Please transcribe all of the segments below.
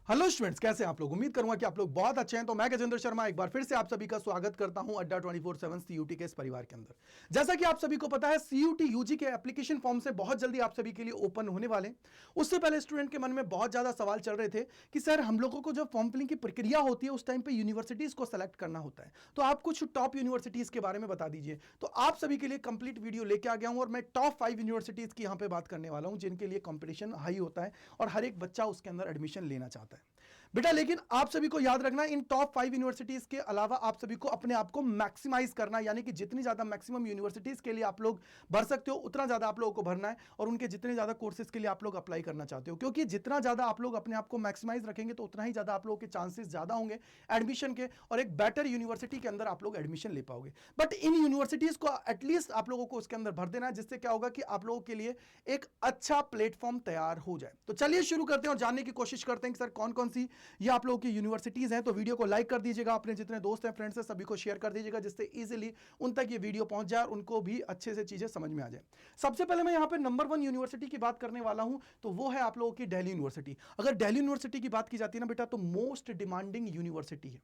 Hello students, कैसे हैं आप लोग। उम्मीद करूंगा कि आप लोग बहुत अच्छे हैं। तो मैं गजेंद्र शर्मा एक बार फिर से आप सभी का स्वागत करता हूं अड्डा 24/7 सीयूटी के इस परिवार के अंदर। जैसा कि आप सभी को पता है, सीयूटी यूजी के एप्लीकेशन फॉर्म से बहुत जल्दी आप सभी के लिए ओपन होने वाले। उससे पहले स्टूडेंट के मन में बहुत ज्यादा सवाल चल रहे थे कि सर, हम लोगों को जब फॉर्म फिलिंग की प्रक्रिया होती है उस टाइम पे यूनिवर्सिटीज को सेलेक्ट करना होता है, तो आप कुछ टॉप यूनिवर्सिटीज के बारे में बता दीजिए। तो आप सभी के लिए कंप्लीट वीडियो लेके आ गया हूं और मैं टॉप 5 यूनिवर्सिटीज की यहां पे बात करने वाला हूं जिनके लिए कंपटीशन हाई होता है और हर एक बच्चा उसके अंदर एडमिशन लेना चाहता है बेटा। लेकिन आप सभी को याद रखना, इन टॉप 5 यूनिवर्सिटीज के अलावा आप सभी को अपने आप को मैक्सिमाइज करना, यानी कि जितनी ज्यादा मैक्सिमम यूनिवर्सिटीज के लिए आप लोग भर सकते हो उतना ज्यादा आप लोगों को भरना है और उनके जितने ज्यादा कोर्सेज के लिए आप लोग अप्लाई करना चाहते हो, क्योंकि जितना ज्यादा आप लोग अपने आप को मैक्सिमाइज रखेंगे तो उतना ही ज्यादा आप लोगों के चांसेस ज्यादा होंगे एडमिशन के और एक बेटर यूनिवर्सिटी के अंदर आप लोग एडमिशन ले पाओगे। बट इन यूनिवर्सिटीज को एटलीस्ट आप लोगों को उसके अंदर भर देना है, जिससे क्या होगा कि आप लोगों के लिए एक अच्छा प्लेटफॉर्म तैयार हो जाए। तो चलिए शुरू करते हैं और जानने की कोशिश करते हैं कि सर कौन कौन सी ये आप लोगों की यूनिवर्सिटीज हैं। तो वीडियो को लाइक कर दीजिएगा, अपने जितने दोस्त हैं, फ्रेंड्स हैं, सभी को शेयर कर दीजिएगा, जिससे इजीली उन तक ये वीडियो पहुंच जाए और उनको भी अच्छे से चीजें समझ में आ जाए। सबसे पहले मैं यहां पे नंबर 1 यूनिवर्सिटी की बात करने वाला हूं, तो वो है आप लोगों की दिल्ली यूनिवर्सिटी। अगर दिल्ली यूनिवर्सिटी की बात की जाती है ना बेटा, तो मोस्ट डिमांडिंग यूनिवर्सिटी है।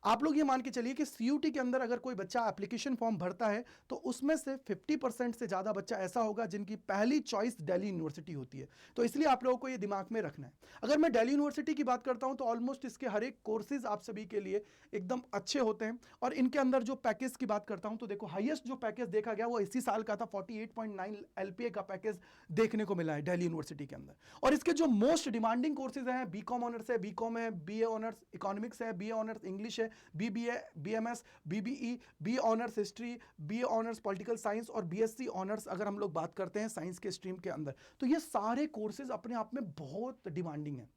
आप लोग ये मान के चलिए कि सीयूटी के अंदर अगर कोई बच्चा एप्लीकेशन फॉर्म भरता है तो उसमें से 50% से ज्यादा बच्चा ऐसा होगा जिनकी पहली चॉइस दिल्ली यूनिवर्सिटी होती है। तो इसलिए आप लोगों को ये दिमाग में रखना है। अगर मैं दिल्ली यूनिवर्सिटी की बात करता हूं तो ऑलमोस्ट इसके हर एक कोर्सेज आप सभी के लिए एकदम अच्छे होते हैं और इनके अंदर जो पैकेज की बात करता हूं तो देखो, हाईएस्ट जो पैकेज देखा गया वो इसी साल का था, 48.9 एलपीए का पैकेज देखने को मिला है दिल्ली यूनिवर्सिटी के अंदर। और इसके जो मोस्ट डिमांडिंग कोर्सेज हैं, बीकॉम ऑनर्स है, बीकॉम है, बीए ऑनर्स इकोनॉमिक्स है, बीए ऑनर्स इंग्लिश है, BBA, BMS, BBE, B honours history, B honours political science और बीएससी ऑनर्स अगर हम लोग बात करते हैं साइंस के स्ट्रीम के अंदर, तो ये सारे कोर्सेज अपने आप में बहुत डिमांडिंग है।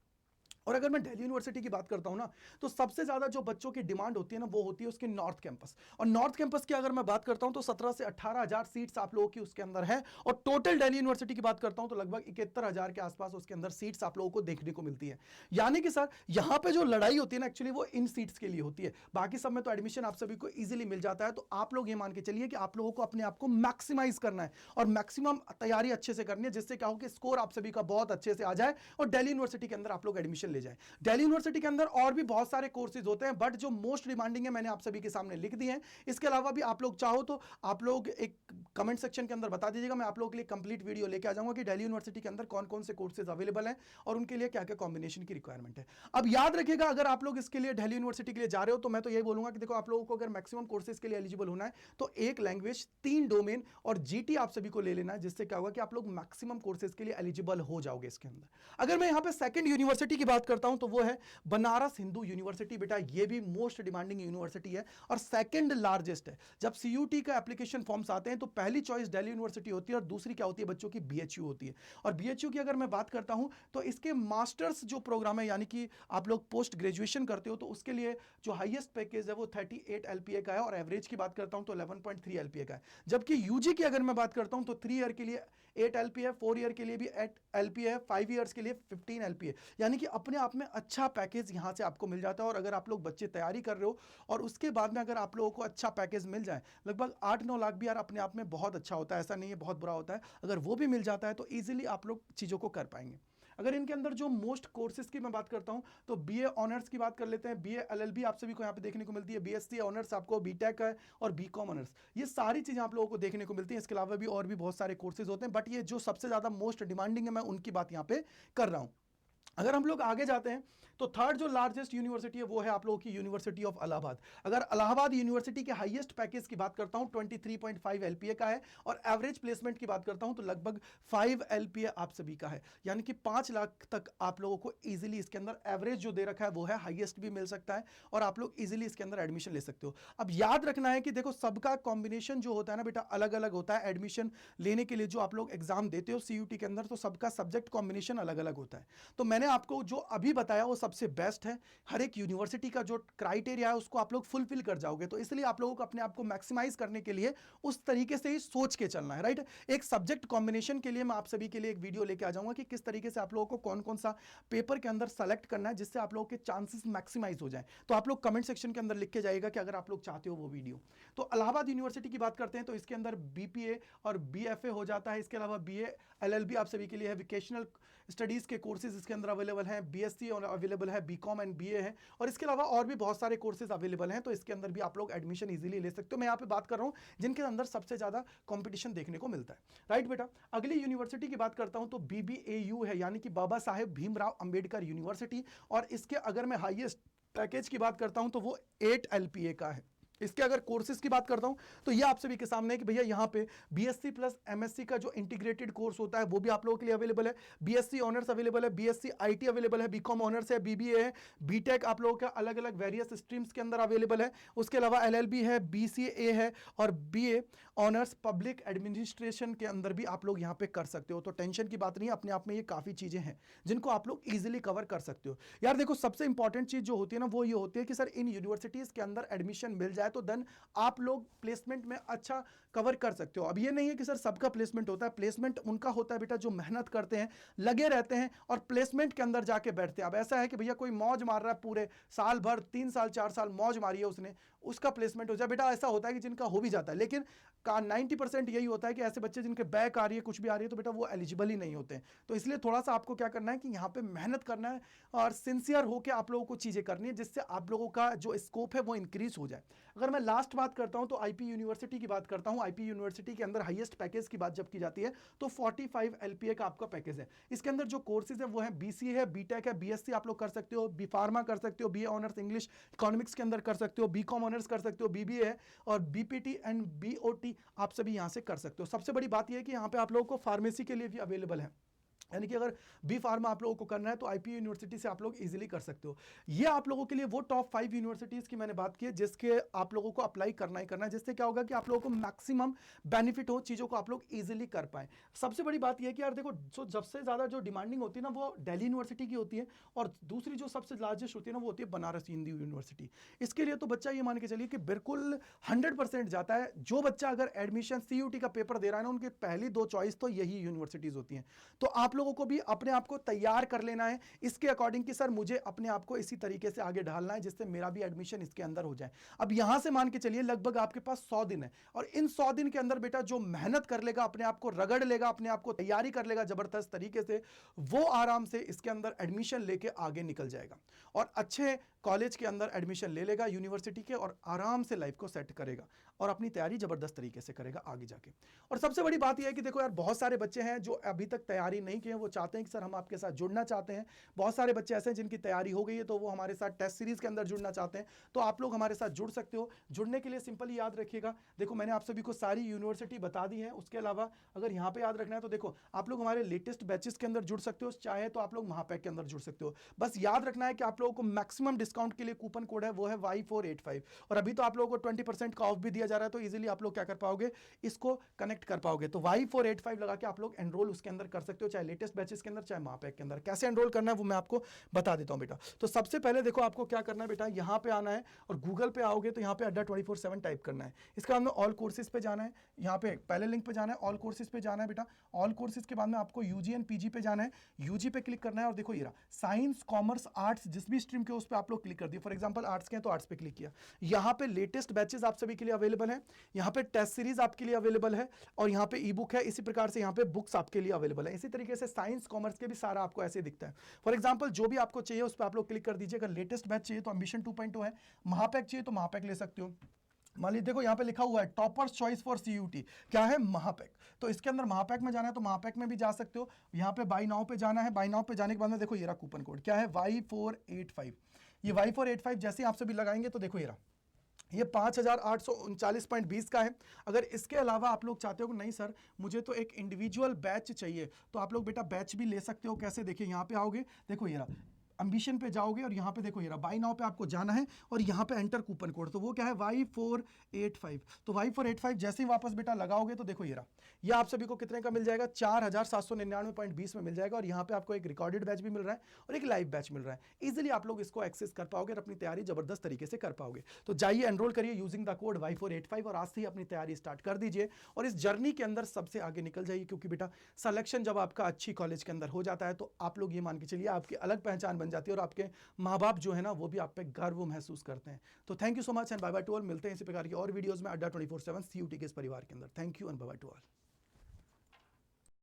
और अगर मैं दिल्ली यूनिवर्सिटी की बात करता हूं ना, तो सबसे ज्यादा जो बच्चों की डिमांड होती है ना, वो होती है उसके नॉर्थ कैंपस। और नॉर्थ कैंपस की अगर मैं बात करता हूं तो 17 से 18,000 सीट्स आप लोगों की उसके अंदर है। और टोटल दिल्ली यूनिवर्सिटी की बात करता हूं तो लगभग 71,000 के आसपास उसके अंदर सीट्स आप लोगों को देखने को मिलती है। यानी कि सर, यहां पर जो लड़ाई होती है ना, एक्चुअली वो इन सीट्स के लिए होती है। बाकी सब में तो एडमिशन आप सभी को ईजिली मिल जाता है। तो आप लोग ये मान के चलिए कि आप लोगों को अपने आप को मैक्सिमाइज करना है और मैक्सिमम तैयारी अच्छे से करनी है, जिससे क्या हो कि स्कोर आप सभी का बहुत अच्छे से आ जाए और दिल्ली यूनिवर्सिटी के अंदर आप लोग एडमिशन ले जाए। दिल्ली यूनिवर्सिटी के अंदर और भी बहुत सारे कोर्सेज होते हैं, बट जो मोस्ट डिमांडिंग है मैंने आप सभी के सामने लिख दिए हैं। इसके अलावा भी आप लोग चाहो तो आप लोग एक कमेंट सेक्शन के अंदर बता दीजिएगा, मैं आप लोगों के लिए कंप्लीट वीडियो लेके आ जाऊंगा कि दिल्ली यूनिवर्सिटी के अंदर कौन कौन से कोर्सेज अवेलेबल हैं और उनके लिए क्या क्या कॉम्बिनेशन की रिक्वायरमेंट है। अब याद रखिएगा, अगर आप लोग इसके लिए दिल्ली यूनिवर्सिटी के लिए जा रहे हो तो मैं तो यही बोलूंगा कि देखो, आप लोगों को अगर मैक्सिमम कोर्सेज के लिए एलिजिबल होना है तो एक लैंग्वेज, 3 डोमेन और जीटी आप सभी को ले लेना है, जिससे क्या होगा कि आप लोग मैक्सिमम कोर्सेज के लिए एलिजिबल हो जाओगे इसके अंदर। अगर मैं यहां पे सेकंड यूनिवर्सिटी की बात करता हूं तो वो है बनारस हिंदू यूनिवर्सिटी। बेटा, ये भी मोस्ट डिमांडिंग यूनिवर्सिटी है और सेकंड लार्जेस्ट है। जब सीयूटी का एप्लीकेशन फॉर्म्स आते हैं तो पहली चॉइस दिल्ली यूनिवर्सिटी होती है और दूसरी क्या होती है बच्चों की, बीएचयू होती है। और बीएचयू की अगर मैं बात करता हूं तो इसके मास्टर्स जो प्रोग्राम है, यानी कि आप लोग पोस्ट ग्रेजुएशन करते हो, तो उसके लिए जो हाईएस्ट पैकेज है वो 38 एलपीए का है और एवरेज की बात करता हूं तो 11.3 एलपीए का है। जबकि यूजी की अगर मैं बात करता हूं तो 3 ईयर के लिए 8 एलपीए, 4 ईयर के लिए भी 8 एलपीए है, 5 ईयर्स के लिए 15 एलपीए। यानी कि अपने आप में अच्छा पैकेज यहां से आपको मिल जाता है। और अगर आप लोग बच्चे तैयारी कर रहे हो और उसके बाद में अगर आप लोगों को अच्छा पैकेज मिल जाए, लगभग 8-9 लाख भी यार अपने आप में बहुत अच्छा होता है, ऐसा नहीं है बहुत बुरा होता है। अगर वो भी मिल जाता है तो इजीली आप लोग चीज़ों को कर पाएंगे। अगर इनके अंदर जो मोस्ट कोर्सेज की मैं बात करता हूं तो बीए ऑनर्स की बात कर लेते हैं। बीए एलएलबी आप सभी को यहां पे देखने को मिलती है, बीएससी ऑनर्स आपको, बीटेक है और बीकॉम ऑनर्स, ये सारी चीजें आप लोगों को देखने को मिलती हैं। इसके अलावा भी और भी बहुत सारे कोर्सेज होते हैं, बट ये जो सबसे ज्यादा मोस्ट डिमांडिंग है मैं उनकी बात यहां पे कर रहा हूं। अगर हम लोग आगे जाते हैं तो थर्ड जो लार्जेस्ट यूनिवर्सिटी है वो है आप लोगों की यूनिवर्सिटी ऑफ इलाहाबाद। अगर इलाहाबाद यूनिवर्सिटी के हाईएस्ट पैकेज की बात करता हूं 23.5 एलपीए का है और एवरेज प्लेसमेंट की बात करता हूं तो लगभग 5 एलपीए आप सभी का है। यानी कि 5 लाख तक आप लोगों को इजीली इसके अंदर एवरेज जो दे रखा है वो है, हाईएस्ट भी मिल सकता है और आप लोग इजीली इसके अंदर एडमिशन ले सकते हो। अब याद रखना है कि देखो, सबका कॉम्बिनेशन जो होता है ना बेटा, अलग अलग होता है। एडमिशन लेने के लिए जो आप लोग एग्जाम देते हो सीयूटी के अंदर, तो सबका सब्जेक्ट कॉम्बिनेशन अलग अलग होता है। तो मैंने आपको जो अभी बताया वो सबसे बेस्ट है। हर एक यूनिवर्सिटी का जो क्राइटेरिया है उसको आप लोग फुलफिल कर जाओगे, तो इसलिए आप लोगों को अपने आप को मैक्सिमाइज करने के लिए उस तरीके से ही सोच के चलना है, राइट। एक सब्जेक्ट कॉम्बिनेशन के लिए मैं आप सभी के लिए एक वीडियो लेके आ जाऊंगा कि किस तरीके से आप लोगों को कौन कौन सा पेपर के अंदर सेलेक्ट करना है जिससे आप लोगों के चांसेस मैक्सिमाइज हो जाए। तो आप लोग कमेंट सेक्शन के अंदर लिख के जाइएगा कि अगर आप लोग चाहते हो वो वीडियो। तो इलाहाबाद यूनिवर्सिटी की बात करते हैं तो इसके अंदर बीपीए और बीएफए हो जाता है। इसके अलावा बीए एलएलबी आप सभी के लिए है, वोकेशनल स्टडीज़ के कोर्सेज इसके अंदर अवेलेबल हैं, बीएससी और अवेलेबल है, बीकॉम एंड बीए है, और इसके अलावा और भी बहुत सारे कोर्सेज अवेलेबल हैं। तो इसके अंदर भी आप लोग एडमिशन इजीली ले सकते हो। मैं यहाँ पे बात कर रहा हूँ जिनके अंदर सबसे ज़्यादा कंपटीशन देखने को मिलता है, राइट बेटा। अगली यूनिवर्सिटी की बात करता हूँ तो BBAU है, यानी कि बाबा साहेब भीमराव अंबेडकर यूनिवर्सिटी, और इसके अगर मैं हाईएस्ट पैकेज की बात करता हूं तो वो 8 LPA का है। इसके अगर कोर्सेज की बात करता हूं तो ये आप सभी के सामने है कि भैया यहाँ पे BSc प्लस MSc का जो इंटीग्रेटेड कोर्स होता है वो भी आप लोगों के लिए अवेलेबल है, BSc ऑनर्स अवेलेबल है, BSc IT अवेलेबल है, बीकॉम ऑनर्स है, BBA है, बीटेक आप लोगों का अलग अलग वेरियस स्ट्रीम्स के अंदर अवेलेबल है। उसके अलावा LLB है, BCA है, और BA ऑनर्स पब्लिक एडमिनिस्ट्रेशन के अंदर भी आप लोग यहाँ पे कर सकते हो। तो टेंशन की बात नहीं है, अपने आप में ये काफ़ी चीज़ें हैं जिनको आप लोग ईजिली कवर कर सकते हो। यार देखो, सबसे इंपॉर्टेंट चीज़ जो होती है ना वो ये होती है कि सर इन यूनिवर्सिटीज़ के अंदर एडमिशन मिल जाए तो देन आप लोग प्लेसमेंट में अच्छा कवर कर सकते हो। अब ये नहीं है कि सर सबका प्लेसमेंट होता है, प्लेसमेंट उनका होता है बेटा जो मेहनत करते हैं, लगे रहते हैं और प्लेसमेंट के अंदर जाके बैठते हैं। अब ऐसा है कि भैया कोई मौज मार रहा है, पूरे साल भर 3 साल 4 साल मौज मारी है उसने, उसका प्लेसमेंट हो जाए, बेटा ऐसा होता है कि जिनका हो भी जाता है, लेकिन का 90% यही होता है कि ऐसे बच्चे जिनके बैक आ रही है, कुछ भी आ रही है, तो बेटा वो एलिजिबल ही नहीं होते हैं। तो इसलिए थोड़ा सा आपको क्या करना है कि यहाँ पे मेहनत करना है और सिंसियर होकर आप लोगों को चीज़ें करनी है, जिससे आप लोगों का जो स्कोप है वो इंक्रीज हो जाए। अगर मैं लास्ट बात करता हूँ तो IP यूनिवर्सिटी की बात करता हूँ। IP यूनिवर्सिटी के अंदर हाईएस्ट पैकेज की बात जब की जाती है तो 45 LPA का आपका पैकेज है। इसके अंदर जो कोर्सेज है वो है BCA है, बीटेक है, BSc आप लोग कर सकते हो, बी फार्मा कर सकते हो, BA ऑनर्स इंग्लिश इकोनॉमिक्स के अंदर कर सकते हो, बीकॉम ऑनर्स कर सकते हो, BBA है, और BPT एंड BOT आप सभी यहाँ से कर सकते हो। सबसे बड़ी बात यह है कि यहाँ पे आप लोगों को फार्मेसी के लिए भी अवेलेबल है, यानी कि अगर बी फार्मा आप लोगों को करना है तो IP यूनिवर्सिटी से आप लोग इजीली कर सकते हो। ये आप लोगों के लिए वो टॉप 5 यूनिवर्सिटीज़ की मैंने बात की है जिसके आप लोगों को अप्लाई करना ही करना है, जिससे क्या होगा कि आप लोगों को मैक्सिमम बेनिफिट हो, चीज़ों को आप लोग इजीली कर पाएँ। सबसे बड़ी बात यह है कि यार देखो, सबसे ज़्यादा जो डिमांडिंग होती है ना वो दिल्ली यूनिवर्सिटी की होती है, और दूसरी जो सबसे लार्जेस्ट होती है ना वो होती है बनारस हिंदू यूनिवर्सिटी। इसके लिए तो बच्चा ये मान के चलिए कि बिल्कुल 100% जाता है। जो बच्चा अगर एडमिशन CUT का पेपर दे रहा है ना, उनकी पहली 2 चॉइस तो यही यूनिवर्सिटीज़ होती हैं। तो आप लोगों को भी अपने आप को तैयार कर लेना है इसके अकॉर्डिंग कि सर मुझे अपने आप को इसी तरीके से आगे ढालना है जिससे मेरा भी एडमिशन इसके अंदर हो जाए। अब यहां से मान के चलिए लगभग आपके पास 100 दिन है, और इन 100 दिन के अंदर बेटा जो मेहनत कर लेगा, अपने आप को रगड़ लेगा, अपने आप को तैयारी कर लेगा जबरदस्त तरीके से, वो आराम से इसके अंदर एडमिशन लेके आगे निकल जाएगा और अच्छे कॉलेज के अंदर एडमिशन ले लेगा यूनिवर्सिटी के, और आराम से लाइफ को सेट करेगा और अपनी तैयारी जबरदस्त तरीके से करेगा आगे जाके। और सबसे बड़ी बात यह है कि देखो यार, बहुत सारे बच्चे हैं जो अभी तक तैयारी नहीं किए हैं, वो चाहते हैं कि सर हम आपके साथ जुड़ना चाहते हैं। बहुत सारे बच्चे ऐसे हैं जिनकी तैयारी हो गई है तो वो हमारे साथ टेस्ट सीरीज के अंदर जुड़ना चाहते हैं, तो आप लोग हमारे साथ जुड़ सकते हो। जुड़ने के लिए सिंपली याद रखिएगा, देखो मैंने आप सभी को सारी यूनिवर्सिटी बता दी है। उसके अलावा अगर यहाँ पे याद रखना है तो देखो, आप लोग हमारे लेटेस्ट बैचेस के अंदर जुड़ सकते हो, चाहे तो आप लोग महापैक के अंदर जुड़ सकते हो। बस याद रखना है कि आप लोगों को मैक्सिमम डिस्काउंट के लिए कूपन कोड है वो है Y485, और अभी तो आप लोगों को 20% का ऑफ भी दिया जा रहा है, तो इजीली आप लोग क्या कर पाओगे, इसको कनेक्ट कर पाओगे। तो Y485 लगा के आप लोग एनरोल उसके अंदर कर सकते हो, चाहे लेटेस्ट बैचेस के अंदर चाहे महापैक के अंदर। कैसे एनरोल करना है वो मैं आपको बता देता हूं बेटा। तो सबसे पहले देखो आपको क्या करना है बेटा, यहाँ पे आना है और गूगल पे आओगे तो यहाँ पे अड्डा 24/7 टाइप करना है। इसके बाद में ऑल कोर्सेज पे जाना है, यहाँ पे पहले लिंक पे जाना है, ऑल कोर्सेज पे जाना है बेटा। ऑल कोर्सेज के बाद में आपको UG एंड PG पे जाना है, UG पे क्लिक करना है, और देखो ये रहा साइंस कॉमर्स आर्ट्स जिस भी स्ट्रीम के उस पर आप लोग क्लिक कर दिए। फॉर एग्जाम्पल आर्ट्स के हैं तो आर्ट्स पे क्लिक किया। यहाँ पे लेटेस्ट बैचेस आप सभी के लिए अवेलेबल है, यहाँ पे टेस्ट सीरीज आपके लिए अवेलेबल है, और यहाँ पे ई बुक है। इसी प्रकार से यहाँ पे बुक्स आपके लिए अवेलेबल है। इसी तरीके से साइंस कॉमर्स के भी सारा आपको ऐसे दिखता है। फॉर एग्जाम्पल जो भी आपको चाहिए उस पर आप लोग क्लिक कर दीजिए। अगर लेटेस्ट बैच चाहिए तो एम्बिशन 2.0 है, महापैक चाहिए तो महापैक ले सकते हो। मान लीजिए देखो यहाँ पे लिखा हुआ है टॉपर्स चॉइस फॉर CUT, क्या है, महापैक। तो इसके अंदर महापैक में जाना है तो महापैक में भी जा सकते हो। यहाँ पे बाई नाउ पे जाना है, बाई नाउ पे जाने के बाद में देखो ये रहा कूपन कोड, क्या है, Y485। ये Y485 जैसे आप सभी लगाएंगे तो देखो ये रहा, ये 5839.20 का है। अगर इसके अलावा आप लोग चाहते हो कि नहीं सर मुझे तो एक इंडिविजुअल बैच चाहिए, तो आप लोग बेटा बैच भी ले सकते हो। कैसे, देखिए यहाँ पे आओगे, देखो ये रहा एम्बिशन पे जाओगे और यहाँ पे देखो ये रहा बाई नाउ पे आपको जाना है, और यहाँ पे एंटर कूपन कोड, तो वो क्या है, Y485। तो Y485 जैसे ही वापस बेटा लगाओगे तो देखो ये रहा, ये आप सभी को कितने का मिल जाएगा, 4799.20 में मिल जाएगा। और यहाँ पे आपको एक रिकॉर्डेड बैच भी मिल रहा है और एक लाइव बैच मिल रहा है। इजीली आप लोग इसको एक्सेस कर पाओगे और अपनी तैयारी जबरदस्त तरीके से कर पाओगे। तो जाइए एनरोल करिए यूजिंग द कोड Y485 और आज से ही अपनी तैयारी स्टार्ट कर दीजिए और इस जर्नी के अंदर सबसे आगे निकल जाइए। क्योंकि बेटा सिलेक्शन जब आपका अच्छी कॉलेज के अंदर हो जाता है तो आप लोग ये मान के चलिए आपकी अलग पहचान बन जाती है और आपके माँ बाप जो है ना वो भी आप पे गर्व महसूस करते हैं। तो thank you so much and bye bye to all. मिलते हैं इसी प्रकार की और वीडियोस में अड्डा 24/7 CUT के इस परिवार के अंदर। Thank you and bye bye to all.